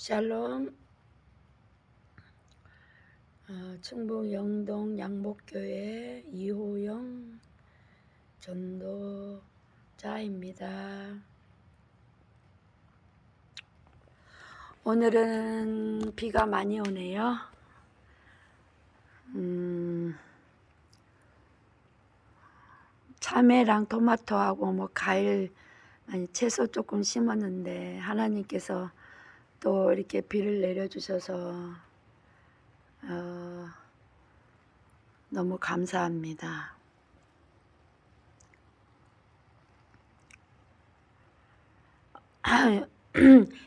샬롬. 충북 영동 양목교회 이호영 전도자입니다. 오늘은 비가 많이 오네요. 참외랑 토마토하고 과일, 채소 조금 심었는데 하나님께서 또 이렇게 비를 내려주셔서 너무 감사합니다.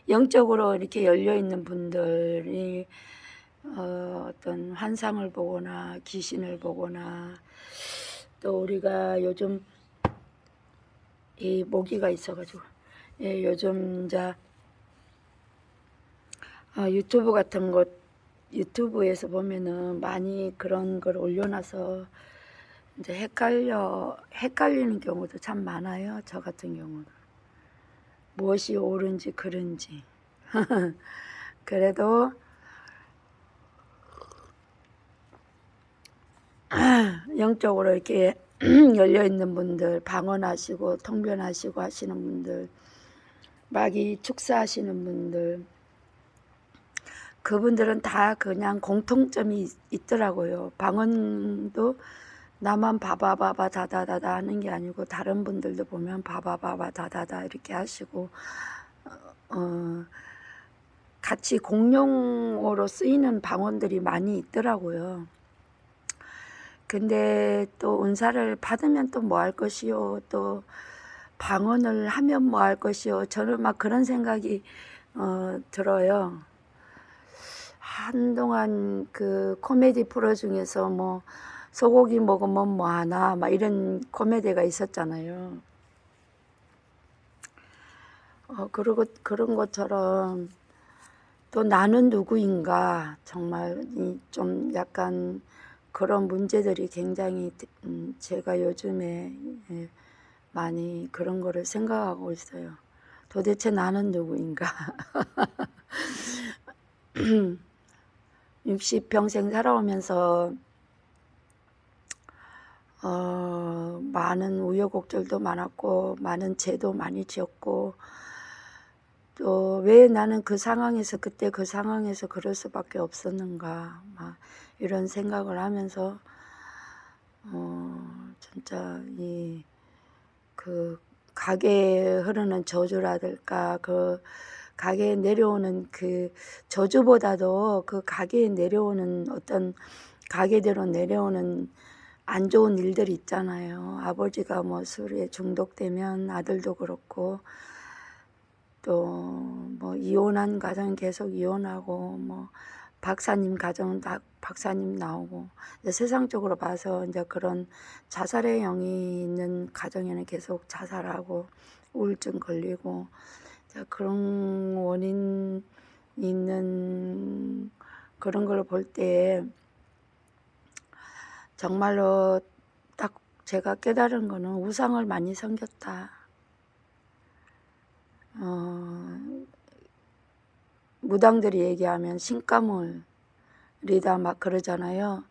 영적으로 이렇게 열려있는 분들이 어떤 환상을 보거나 귀신을 보거나, 또 우리가 요즘 이 모기가 있어가지고 요즘 이제 유튜브 같은 것, 유튜브에서 보면은 많이 그런 걸 올려놔서 이제 헷갈리는 경우도 참 많아요. 저 같은 경우는 무엇이 옳은지 그른지. 그래도 영적으로 이렇게 열려있는 분들, 방언하시고 통변하시고 하시는 분들, 마귀 축사하시는 분들, 그분들은 다 그냥 공통점이 있더라고요. 방언도 나만 바바바바 다다다다 하는 게 아니고 다른 분들도 보면 바바바바 다다다 이렇게 하시고 같이 공용어로 쓰이는 방언들이 많이 있더라고요. 근데 또 은사를 받으면 또 뭐 할 것이요, 또 방언을 하면 뭐 할 것이요, 저는 막 그런 생각이 들어요. 한동안 그 코미디 프로 중에서 뭐 소고기 먹으면 뭐 하나 막 이런 코미디가 있었잖아요. 그리고 그런 것처럼 또 나는 누구인가, 정말 좀 약간 그런 문제들이 굉장히 제가 요즘에 많이 그런 거를 생각하고 있어요. 도대체 나는 누구인가. 60평생 살아오면서 많은 우여곡절도 많았고 많은 죄도 많이 지었고, 또 왜 나는 그 상황에서 그때 그 상황에서 그럴 수밖에 없었는가, 막 이런 생각을 하면서 진짜 그 가게에 흐르는 저주라든가 그 가게에 내려오는 그 저주보다도 그 가게에 내려오는 어떤 가게대로 내려오는 안 좋은 일들이 있잖아요. 아버지가 뭐 술에 중독되면 아들도 그렇고, 또 뭐 이혼한 가정 계속 이혼하고, 뭐 박사님 가정은 다 박사님 나오고, 세상적으로 봐서 이제 그런 자살의 영이 있는 가정에는 계속 자살하고 우울증 걸리고, 그런 원인 있는 그런 걸 볼 때 정말로 딱 제가 깨달은 거는 우상을 많이 섬겼다. 무당들이 얘기하면 신가물이다 막 그러잖아요.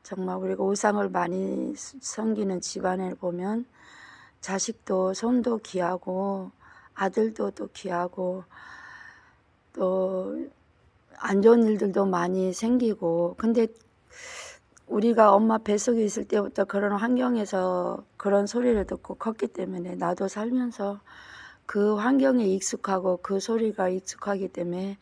정말 우리가 우상을 많이 섬기는 집안에 보면 자식도 손도 귀하고 아들도 또 귀하고 또 안 좋은 일들도 많이 생기고, 근데 우리가 엄마 뱃속에 있을 때부터 그런 환경에서 그런 소리를 듣고 컸기 때문에 나도 살면서 그 환경에 익숙하고 그 소리가 익숙하기 때문에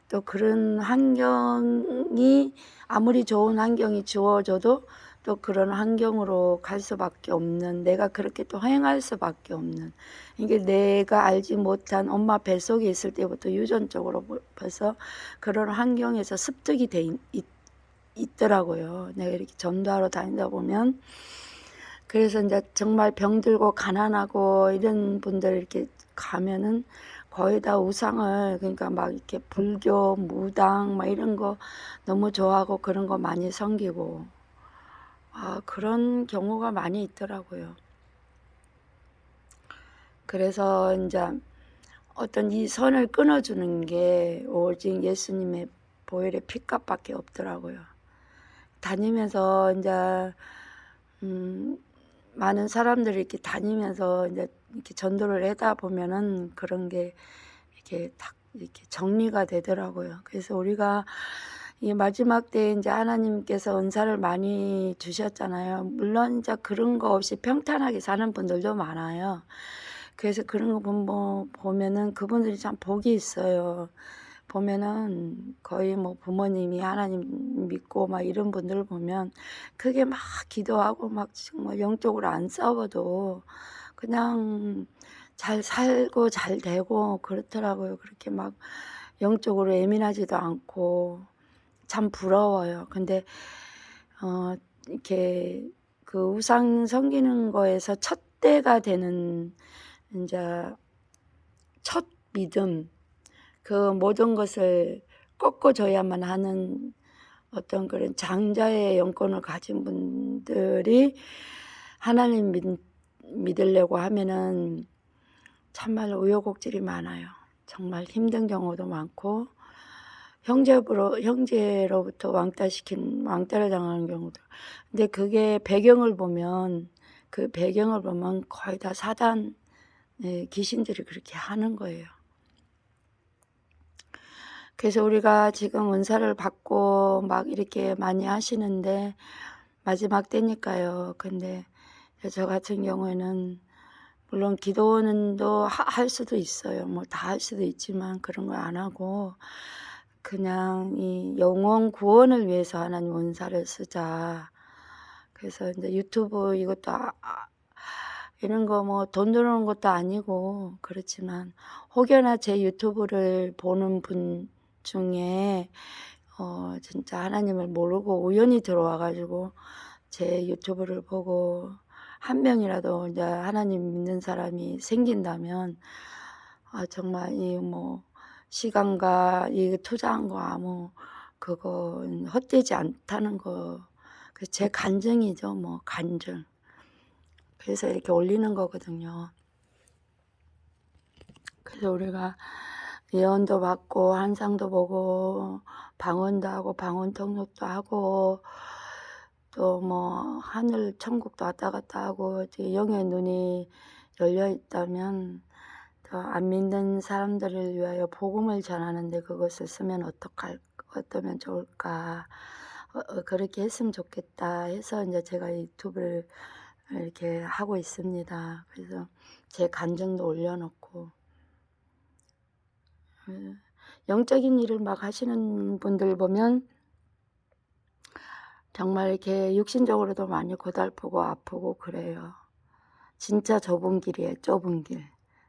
또 그런 환경이 아무리 좋은 환경이 주어져도 또 그런 환경으로 갈 수밖에 없는, 내가 그렇게 또 행할 수밖에 없는, 이게 내가 알지 못한 엄마 뱃속에 있을 때부터 유전적으로 벌써 그런 환경에서 습득이 돼 있더라고요. 내가 이렇게 전도하러 다니다 보면. 그래서 이제 정말 병들고 가난하고 이런 분들 이렇게 가면은 거의 다 우상을, 그러니까 막 이렇게 불교, 무당 막 이런 거 너무 좋아하고 그런 거 많이 섬기고, 그런 경우가 많이 있더라고요. 그래서 이제 어떤 이 선을 끊어주는 게 오직 예수님의 보혈의 피값밖에 없더라고요. 다니면서 이제 많은 사람들이 이렇게 다니면서 이제 이렇게 전도를 하다 보면은 그런 게 이렇게 딱 이렇게 정리가 되더라고요. 그래서 우리가 이 마지막 때에 이제 하나님께서 은사를 많이 주셨잖아요. 물론 이제 그런 거 없이 평탄하게 사는 분들도 많아요. 그래서 그런 거 보면은 그분들이 참 복이 있어요. 보면은 거의 뭐 부모님이 하나님 믿고 막 이런 분들을 보면 크게 막 기도하고 막 정말 영적으로 안 싸워도 그냥 잘 살고 잘 되고 그렇더라고요. 그렇게 막 영적으로 예민하지도 않고 참 부러워요. 근데 이렇게 그 우상 섬기는 거에서 첫 대가 되는 이제 첫 믿음, 그 모든 것을 꺾어줘야만 하는 어떤 그런 장자의 영권을 가진 분들이 하나님 믿으려고 하면은 정말 우여곡절이 많아요. 정말 힘든 경우도 많고 형제로부터 왕따를 당하는 경우도. 근데 그게 그 배경을 보면 거의 다 사단 귀신들이 그렇게 하는 거예요. 그래서 우리가 지금 은사를 받고 막 이렇게 많이 하시는데 마지막 때니까요. 근데 저 같은 경우에는 물론 기도는 할 수도 있어요. 뭐 다 할 수도 있지만 그런 걸 안 하고 그냥 이 영혼 구원을 위해서 하나님 은사를 쓰자. 그래서 이제 유튜브 이것도 이런 거 뭐 돈 들어오는 것도 아니고 그렇지만 혹여나 제 유튜브를 보는 분 중에 진짜 하나님을 모르고 우연히 들어와 가지고 제 유튜브를 보고 한 명이라도 이제 하나님 믿는 사람이 생긴다면 정말 이 뭐 시간과 이 투자한 거 아무 그거 헛되지 않다는 거. 그 제 간증이죠. 뭐 간증. 그래서 이렇게 올리는 거거든요. 그래서 우리가 예언도 받고 환상도 보고 방언도 하고 방언 통역도 하고 또 뭐 하늘 천국도 왔다 갔다 하고 영의 눈이 열려 있다면 더 안 믿는 사람들을 위하여 복음을 전하는데 그것을 쓰면 어떠면 좋을까, 그렇게 했으면 좋겠다 해서 이제 제가 유튜브를 이렇게 하고 있습니다. 그래서 제 간증도 올려놓고 영적인 일을 막 하시는 분들 보면 정말 이렇게 육신적으로도 많이 고달프고 아프고 그래요. 진짜 좁은 길이에요. 좁은 길.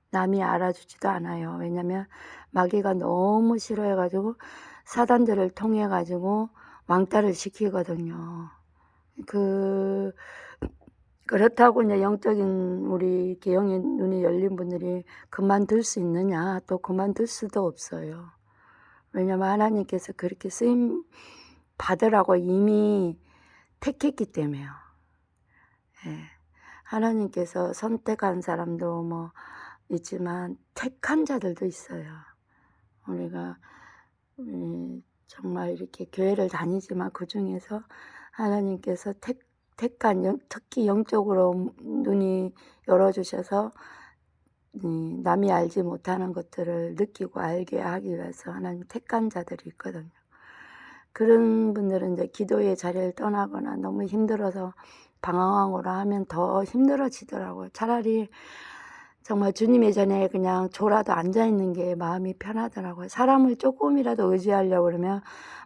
남이 알아주지도 않아요. 왜냐면 마귀가 너무 싫어해가지고 사단들을 통해가지고 왕따를 시키거든요. 그렇다고 이제 영적인 우리 이렇게 영의 눈이 열린 분들이 그만둘 수 있느냐? 또 그만둘 수도 없어요. 왜냐면 하나님께서 그렇게 쓰임 받으라고 이미 택했기 때문에요. 예. 하나님께서 선택한 사람도 뭐 있지만 택한 자들도 있어요. 우리가 정말 이렇게 교회를 다니지만 그 중에서 하나님께서 택한 특히 영적으로 눈이 열어주셔서 남이 알지 못하는 것들을 느끼고 알게 하기 위해서 하나님 택한 자들이 있거든요. 그런 분들은 이제 기도의 자리를 떠나거나 너무 힘들어서 방황하거나 하면 더 힘들어지더라고요. 차라리 정말 주님의 전에 그냥 졸아도 앉아있는 게 마음이 편하더라고요. 사람을 조금이라도 의지하려고 그러면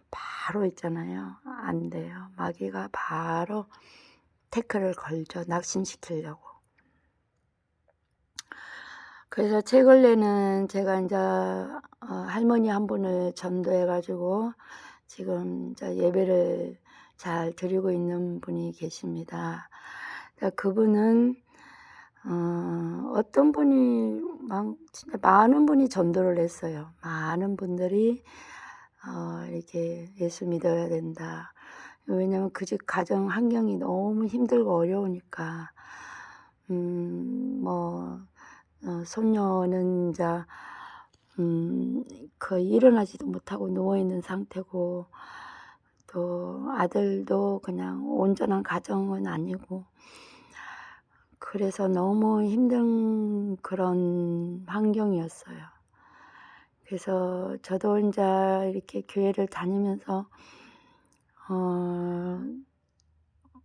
바로 있잖아요. 안 돼요. 마귀가 바로 태클을 걸죠. 낙심시키려고. 그래서 최근에는 제가 이제 할머니 한 분을 전도해가지고 지금 이제 예배를 잘 드리고 있는 분이 계십니다. 그분은 어떤 분이 진짜 많은 분이 전도를 했어요. 많은 분들이 이렇게 예수 믿어야 된다. 왜냐면 그 집 가정 환경이 너무 힘들고 어려우니까 손녀는 이제 거의 일어나지도 못하고 누워있는 상태고, 또 아들도 그냥 온전한 가정은 아니고, 그래서 너무 힘든 그런 환경이었어요. 그래서 저도 이제 이렇게 교회를 다니면서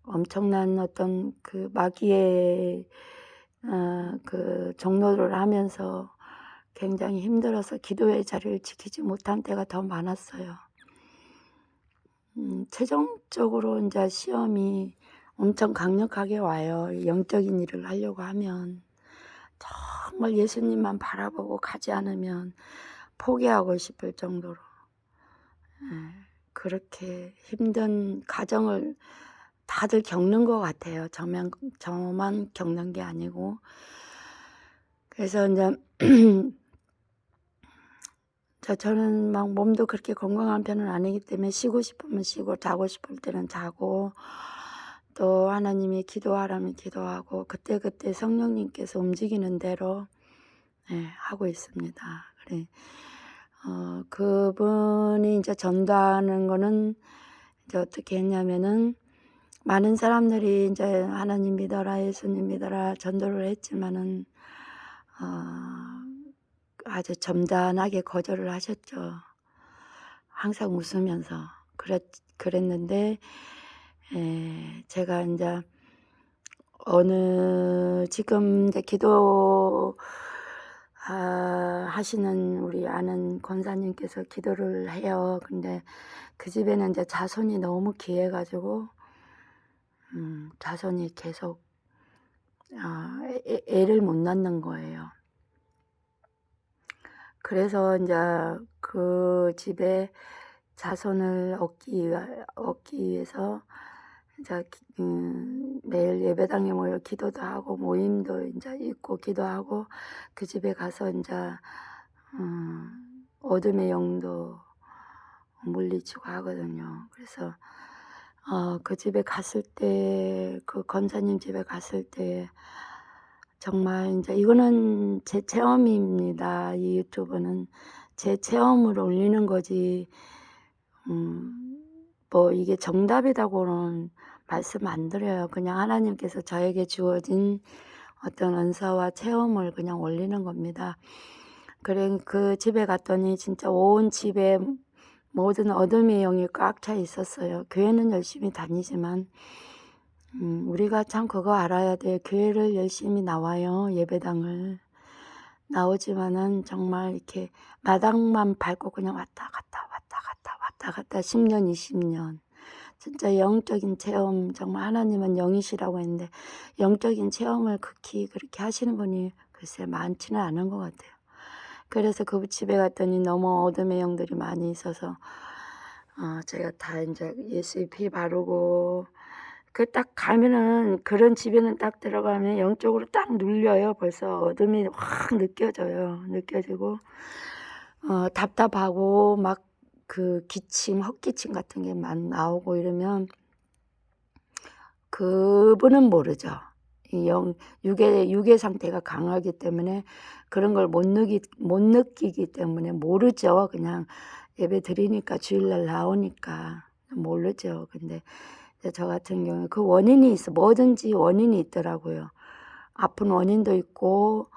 엄청난 어떤 그 마귀의 그 종로를 하면서 굉장히 힘들어서 기도의 자리를 지키지 못한 때가 더 많았어요. 최종적으로 이제 시험이 엄청 강력하게 와요. 영적인 일을 하려고 하면 정말 예수님만 바라보고 가지 않으면 포기하고 싶을 정도로 그렇게 힘든 가정을 다들 겪는 것 같아요. 저만 겪는 게 아니고. 그래서 이제 저는 막 몸도 그렇게 건강한 편은 아니기 때문에 쉬고 싶으면 쉬고 자고 싶을 때는 자고, 또 하나님이 기도하라면 기도하고 그때그때 성령님께서 움직이는 대로 하고 있습니다. 그래. 그분이 이제 전도하는 거는 이제 어떻게 했냐면은, 많은 사람들이 이제 하나님 믿어라, 예수님 믿어라 전도를 했지만은 아주 점잖하게 거절을 하셨죠. 항상 웃으면서 그랬는데, 제가 이제 지금 이제 기도 하시는 우리 아는 권사님께서 기도를 해요. 근데 그 집에는 이제 자손이 너무 귀해가지고 자손이 계속 애를 못 낳는 거예요. 그래서 이제 그 집에 자손을 얻기 위해서 이제 매일 예배당에 모여 기도도 하고 모임도 이제 있고 기도하고, 그 집에 가서 이제 어둠의 영도 물리치고 하거든요. 그래서 그 집에 갔을 때, 그 권사님 집에 갔을 때 정말 이제 이거는 제 체험입니다. 이 유튜브는 제 체험을 올리는 거지, 뭐 이게 정답이라고는 말씀 안 드려요. 그냥 하나님께서 저에게 주어진 어떤 은사와 체험을 그냥 올리는 겁니다. 그래, 그 집에 갔더니 진짜 온 집에 모든 어둠의 영이 꽉 차 있었어요. 교회는 열심히 다니지만 우리가 참 그거 알아야 돼요. 교회를 열심히 나와요. 예배당을 나오지만은 정말 이렇게 마당만 밟고 그냥 왔다 갔다 왔다 갔다 왔다 갔다 10년 20년 진짜 영적인 체험, 정말 하나님은 영이시라고 했는데 영적인 체험을 극히 그렇게 하시는 분이 글쎄 많지는 않은 것 같아요. 그래서 그 집에 갔더니 너무 어둠의 영들이 많이 있어서 제가 다 이제 예수의 피 바르고, 그 딱 가면은, 그런 집에는 딱 들어가면 영적으로 딱 눌려요. 벌써 어둠이 확 느껴지고 답답하고 막 그 헛기침 같은 게 막 나오고 이러면 그분은 모르죠. 이 육의 상태가 강하기 때문에 그런 걸 못 느끼기 때문에 모르죠. 그냥 예배 드리니까 주일날 나오니까 모르죠. 근데 저 같은 경우에 그 원인이 있어. 뭐든지 원인이 있더라고요. 아픈 원인도 있고,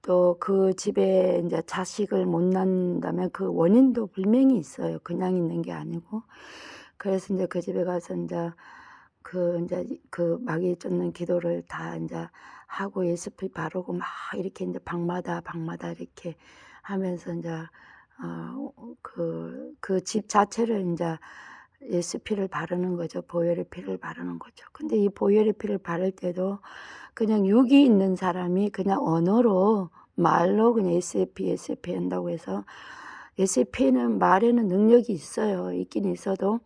또 그 집에 이제 자식을 못 낳는다면 그 원인도 분명히 있어요. 그냥 있는 게 아니고. 그래서 이제 그 집에 가서 이제 그 마귀 쫓는 기도를 다 이제 하고 예수피 바르고 막 이렇게 이제 방마다 이렇게 하면서 이제 그 집 자체를 이제 예수 피를 바르는 거죠. 보혈의 피를 바르는 거죠. 근데 이 보혈의 피를 바를 때도 그냥 육이 있는 사람이 그냥 언어로 말로 그냥 예수피 한다고 해서, 예수피는 말에는 능력이 있어요. 있긴 있어도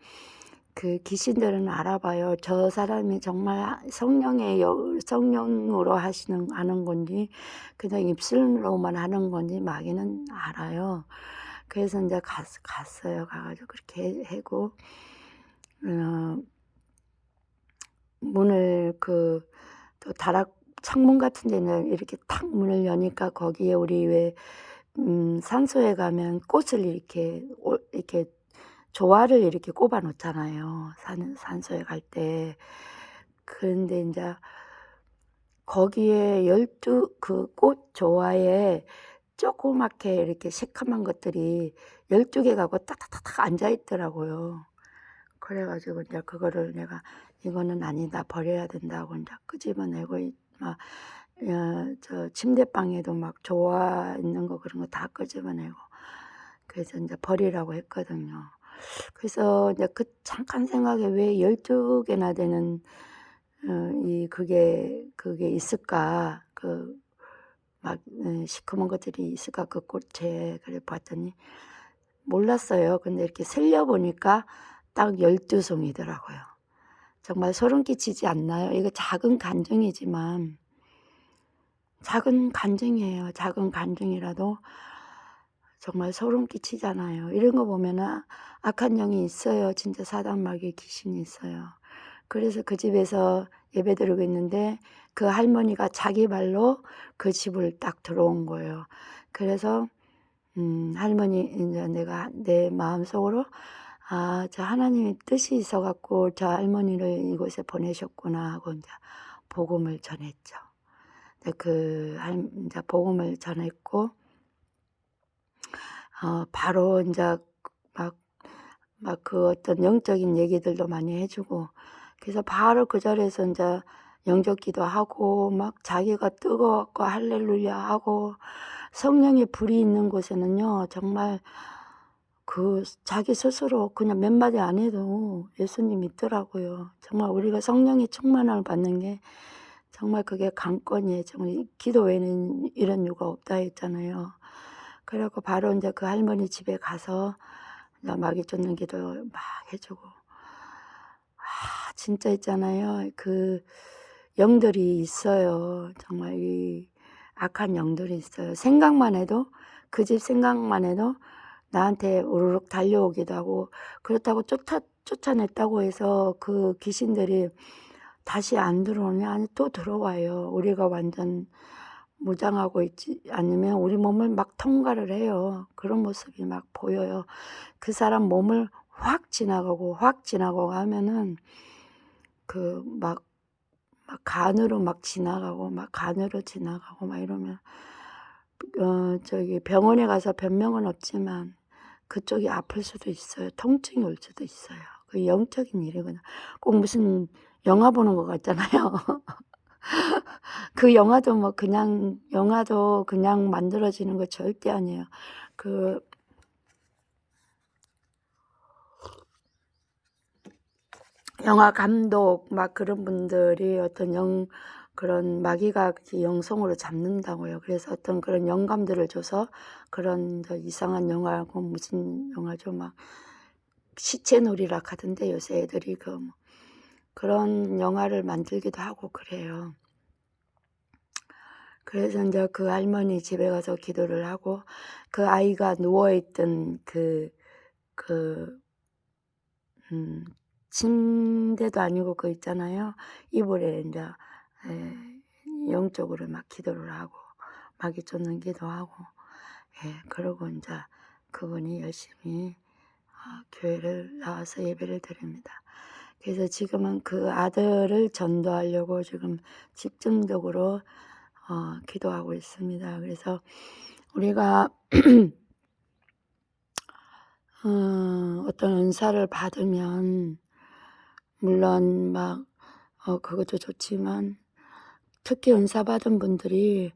그 귀신들은 알아봐요. 저 사람이 정말 성령으로 하는 건지 그냥 입술로만 하는 건지 마귀는 알아요. 그래서 이제 갔어요. 가가지고 그렇게 하고 문을 또 다락 창문 같은 데는 이렇게 탁 문을 여니까 거기에 우리 왜 산소에 가면 꽃을 이렇게 조화를 이렇게 꼽아 놓잖아요. 산소에 갈 때. 그런데 이제 거기에 12 그 꽃 조화에 조그맣게 이렇게 새카만 것들이 12개가 딱딱딱딱 앉아 있더라고요. 그래 가지고 이제 그거를 내가 '이거는 아니다. 버려야 된다.'고 인제 끄집어내고 막 저 침대방에도 막 조화 있는 거 그런 거 다 끄집어내고 그래서 인제 버리라고 했거든요. 그래서 이제 그 잠깐 생각에 '왜 12개나 되는 그게 있을까? 막 시커먼 것들이 있을까 그 꽃에.' 그래 봤더니 몰랐어요. 근데 이렇게 세려 보니까 딱 12송이더라고요. 정말 소름 끼치지 않나요? 이거 작은 간증이지만 작은 간증이에요. 작은 간증이라도 정말 소름 끼치잖아요. 이런 거 보면은 악한 영이 있어요. 진짜 사단 마귀의 귀신이 있어요. 그래서 그 집에서 예배드리고 있는데 그 할머니가 자기 발로 그 집을 딱 들어온 거예요. 그래서 할머니 인제 내가 내 마음속으로 '아 저 하나님의 뜻이 있어 갖고 저 할머니를 이곳에 보내셨구나.' 하고 인제 복음을 전했죠. 근데 인제 복음을 전했고 바로 인제 막 그 어떤 영적인 얘기들도 많이 해 주고 그래서 바로 그 자리에서 인제 영접 기도하고 막 자기가 뜨거워 갖고 할렐루야 하고 성령의 불이 있는 곳에는요 정말 자기 스스로 그냥 몇 마디 안 해도 예수님 있더라고요. 정말 우리가 성령의 충만함을 받는 게 정말 그게 관건이에요. 정말 기도 외에는 이런 이유가 없다 했잖아요. 그래 갖고 바로 인제 그 할머니 집에 가서 이제 마귀 쫓는 기도 막 해 주고 진짜 있잖아요. 그 영들이 있어요. 정말 이 악한 영들이 있어요. 생각만 해도 그 집 생각만 해도 나한테 우르륵 달려오기도 하고 그렇다고 쫓아냈다고 해서 그 귀신들이 다시 안 들어오냐? 아니 또 들어와요. 우리가 완전 무장하고 있지 않으면 우리 몸을 막 통과를 해요. 그런 모습이 막 보여요. 그 사람 몸을 확 지나가고 하면은 막 간으로 막 지나가고 막 이러면 저기 병원에 가서 변명은 없지만 그쪽이 아플 수도 있어요. 통증이 올 수도 있어요. 그 영적인 일이거든요. 꼭 무슨 영화 보는 것 같잖아요. 그 영화도 그냥 만들어지는 거 절대 아니에요. 그 영화 감독 막 그런 분들이 그런 마귀가 이렇게 영성으로 잡는다고요. 그래서 어떤 그런 영감들을 줘서 그런 이상한 영화고 무슨 영화죠? 막 시체놀이라 하던데 요새 애들이 그런 영화를 만들기도 하고 그래요. 그래서 인제 그 할머니 집에 가서 기도를 하고 그 아이가 누워 있던 그 음 침대도 아니고 있잖아요. 이불에 인제 영적으로 막 기도를 하고 마귀 쫓는 기도하고 그러고 인제 그분이 열심히 교회를 나와서 예배를 드립니다. 그래서 지금은 그 아들을 전도하려고 지금 집중적으로 기도하고 있습니다. 그래서 우리가 어떤 은사를 받으면 물론 막 그것도 좋지만 특히 은사 받은 분들이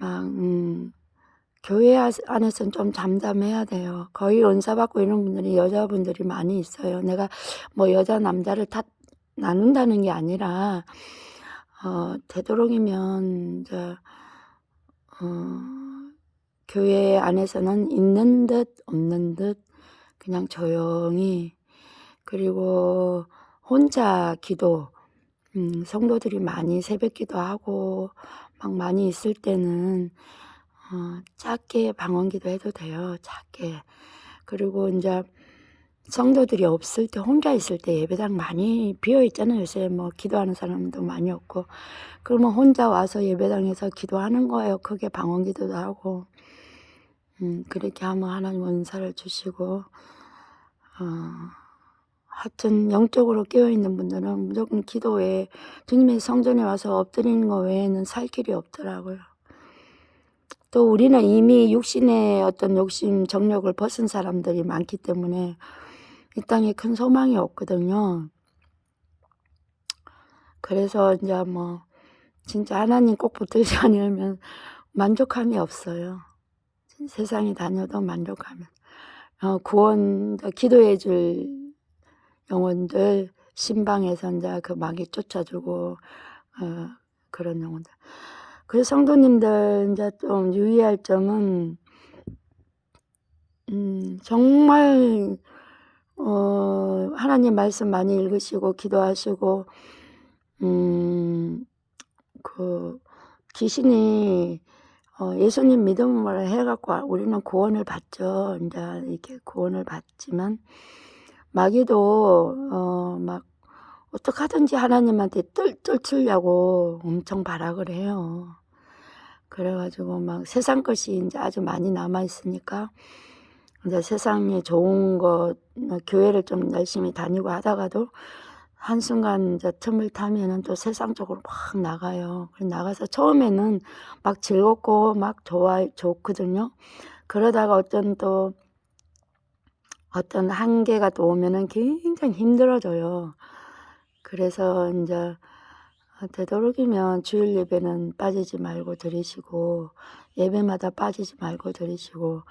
막 교회 안에서는 좀 잠잠해야 돼요. 거의 은사 받고 이런 분들이 여자분들이 많이 있어요. 내가 뭐 여자 남자를 다 나눈다는 게 아니라 되도록이면 교회 안에서는 있는 듯 없는 듯 그냥 조용히 그리고 혼자 기도 성도들이 많이 새벽 기도하고 막 많이 있을 때는 작게 방언기도 해도 돼요. 작게. 그리고 인제 성도들이 없을 때 혼자 있을 때 예배당 많이 비어 있잖아요. 요새 뭐 기도하는 사람도 많이 없고. 그러면 혼자 와서 예배당에서 기도하는 거예요. 크게 방언기도도 하고. 그렇게 하면 하나님 은사를 주시고, 하여튼 영적으로 깨어있는 분들은 무조건 기도 외에 주님의 성전에 와서 엎드리는 거 외에는 살 길이 없더라고요. 또 우리는 이미 육신의 어떤 욕심, 정욕을 벗은 사람들이 많기 때문에 이 땅에 큰 소망이 없거든요. 그래서 이제 뭐 진짜 하나님 꼭 붙들지 않으면 만족함이 없어요. 세상에 다녀도 만족하면. 구원, 기도해 줄 영혼들 신방에서 이제 그 마귀 쫓아주고, 그런 영혼들. 그래서 성도님들 이제 좀 유의할 점은, 정말, 하나님 말씀 많이 읽으시고, 기도하시고, 그, 귀신이, 예수님 믿음을 해갖고 우리는 구원을 받죠. 이제 이렇게 구원을 받지만, 마귀도, 막, 어떡하든지 하나님한테 뜰치려고 엄청 발악을 해요. 그래가지고 막 세상 것이 이제 아주 많이 남아있으니까, 이제 세상에 좋은 것, 교회를 좀 열심히 다니고 하다가도 한순간 이제 틈을 타면은 또 세상 쪽으로 막 나가요. 나가서 처음에는 막 즐겁고 막 좋거든요. 그러다가 어떤 한계가 또 오면은 굉장히 힘들어져요. 그래서 이제 되도록이면 주일 예배는 빠지지 말고 드리시고, 예배마다 빠지지 말고 드리시고,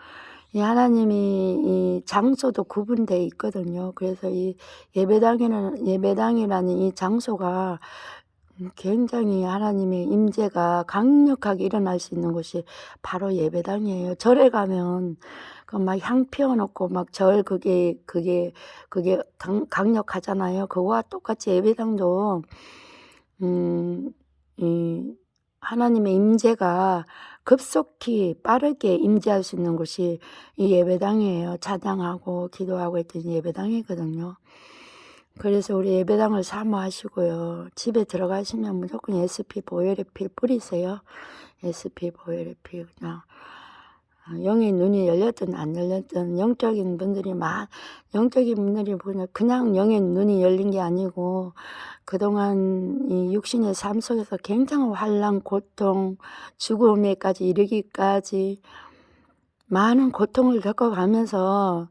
이 하나님이 이 장소도 구분되어 있거든요. 그래서 이 예배당이라는 이 장소가 굉장히 하나님의 임재가 강력하게 일어날 수 있는 곳이 바로 예배당이에요. 절에 가면 그 막 향 피워놓고 막 그게 강력하잖아요. 그거와 똑같이 예배당도 이 하나님의 임재가 급속히 빠르게 임재할 수 있는 곳이 이 예배당이에요. 찬양하고 기도하고 했던 예배당이거든요. 그래서 우리 예배당을 사모하시고요. 집에 들어가시면 무조건 SP 보혈의 뿌리세요. SP 보혈의 그냥 영의 눈이 열렸든 안 열렸든 영적인 분들이 그냥 영의 눈이 열린 게 아니고 그동안 이 육신의 삶 속에서 굉장한 환난, 고통, 죽음에까지 이르기까지 많은 고통을 겪어가면서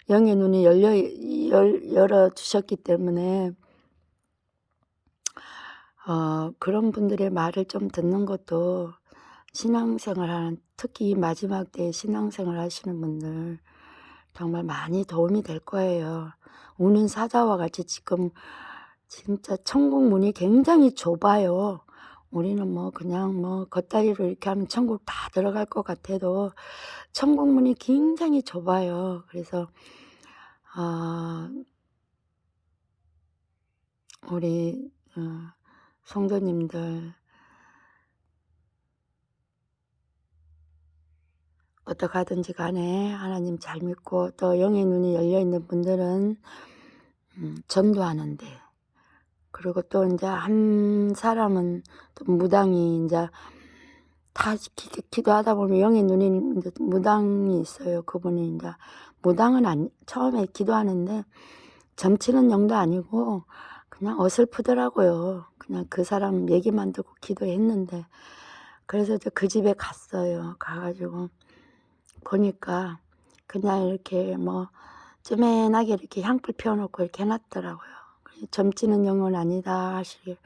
영의 눈이 열어주셨기 때문에 그런 분들의 말을 좀 듣는 것도 특히 이 마지막 때에 신앙생활 하시는 분들 정말 많이 도움이 될 거예요. 우는 사자와 같이 지금 진짜 천국 문이 굉장히 좁아요. 우리는 그냥 겉다리로 이렇게 하면 천국 다 들어갈 것 같아도 천국 문이 굉장히 좁아요. 그래서 우리 성도님들 어떻게 하든지 간에 하나님 잘 믿고 또 영의 눈이 열려있는 분들은 전도하는데, 그리고 또 이제 한 사람은 또 무당이 이제 다 기도하다 보면 영의 눈이 이제 무당이 있어요. 그분이 이제 무당은 처음에 기도하는데 점치는 영도 아니고 그냥 어설프더라고요. 그냥 그 사람 얘기만 듣고 기도했는데, 그래서 그 집에 갔어요. 가가지고 보니까 그냥 이렇게 쯔맨하게 이렇게 향불 피워놓고 이렇게 해놨더라고요. 점치는 영은 아니다 하시길.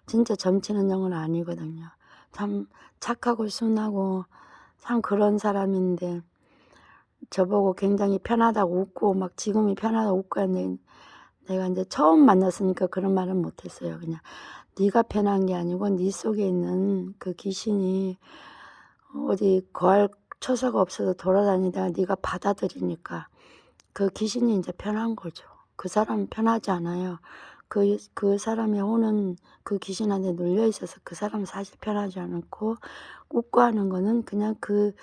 진짜 점치는 영은 아니거든요. 참 착하고 순하고 참 그런 사람인데 저보고 굉장히 편하다고 웃고 막 지금이 편하다고 웃고 했는데, 내가 이제 처음 만났으니까 그런 말은 못했어요. 그냥 네가 편한 게 아니고 네 속에 있는 그 귀신이 어디 거할 처소가 없어서 돌아다니다가 네가 받아들이니까 그 귀신이 이제 편한 거죠. 그 사람은 편하지 않아요. 그 사람의 혼은 그 귀신한테 눌려 있어서 그 사람은 사실 편하지 않고, 웃고 하는 거는 그냥 그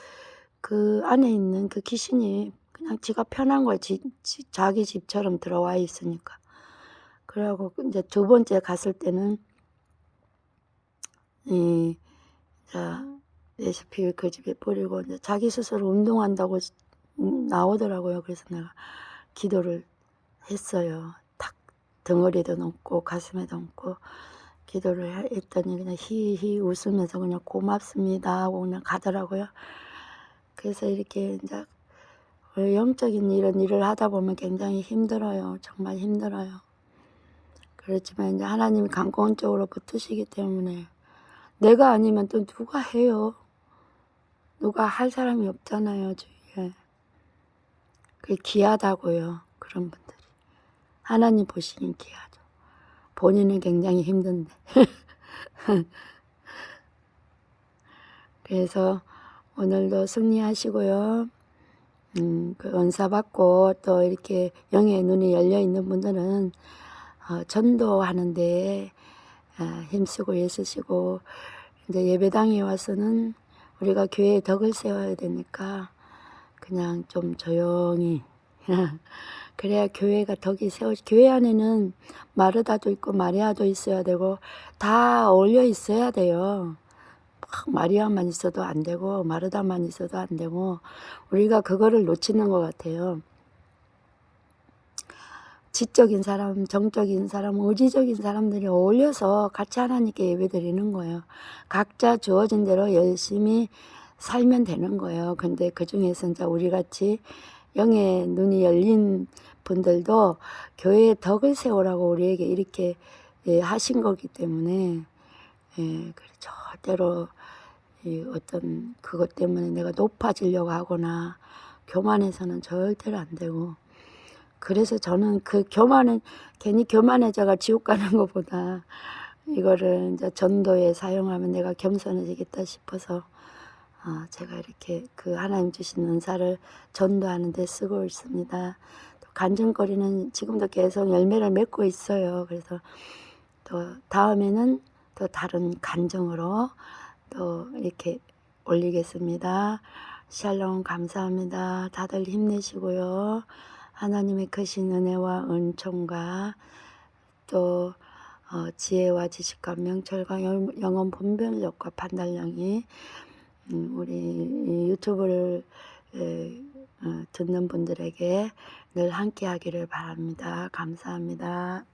안에 있는 그 귀신이 그냥 지가 편한 거예요. 자기 집처럼 들어와 있으니까. 그러고 이제 두 번째 갔을 때는 레시피 그 집에 뿌리고 이제 자기 스스로 운동한다고 나오더라고요. 그래서 내가 기도를 했어요. 탁 덩어리도 넘고 가슴에도 넘고 기도를 했더니 그냥 히히 웃으면서 그냥 고맙습니다 하고 그냥 가더라고요. 그래서 이렇게 이제 영적인 이런 일을 하다 보면 굉장히 힘들어요. 정말 힘들어요. 그렇지만 이제 하나님이 강권적으로 붙으시기 때문에 내가 아니면 또 누가 해요? 누가 할 사람이 없잖아요, 주위에. 그게 귀하다고요, 그런 분들이. 하나님 보시긴 귀하죠. 본인은 굉장히 힘든데. 그래서 오늘도 승리하시고요. 그 은사 받고 또 이렇게 영의 눈이 열려 있는 분들은 전도하는데 힘쓰고 애쓰시고 이제 예배당에 와서는 우리가 교회에 덕을 세워야 되니까 그냥 좀 조용히 그래야 교회가 덕이 세워지. 교회 안에는 마르다도 있고 마리아도 있어야 되고 다 어울려 있어야 돼요. 막 마리아만 있어도 안 되고 마르다만 있어도 안 되고 우리가 그거를 놓치는 것 같아요. 지적인 사람, 정적인 사람, 의지적인 사람들이 어울려서 같이 하나님께 예배드리는 거예요. 각자 주어진 대로 열심히 살면 되는 거예요. 근데 그 중에서 이제 우리 같이 영의 눈이 열린 분들도 교회에 덕을 세우라고 우리에게 이렇게 하신 거기 때문에 절대로 어떤 그것 때문에 내가 높아지려고 하거나 교만해서는 절대로 안 되고 그래서 저는 그 괜히 교만해져가 지옥 가는 것보다 이거를 이제 전도에 사용하면 내가 겸손해지겠다 싶어서 제가 이렇게 그 하나님 주신 은사를 전도하는 데 쓰고 있습니다. 또 간증거리는 지금도 계속 열매를 맺고 있어요. 그래서 또 다음에는 또 다른 간증으로 또 이렇게 올리겠습니다. 샬롬 감사합니다. 다들 힘내시고요. 하나님의 크신 은혜와 은총과 또 지혜와 지식과 명철과 영혼 분별력과 판단력이 우리 유튜브를 듣는 분들에게 늘 함께 하기를 바랍니다. 감사합니다.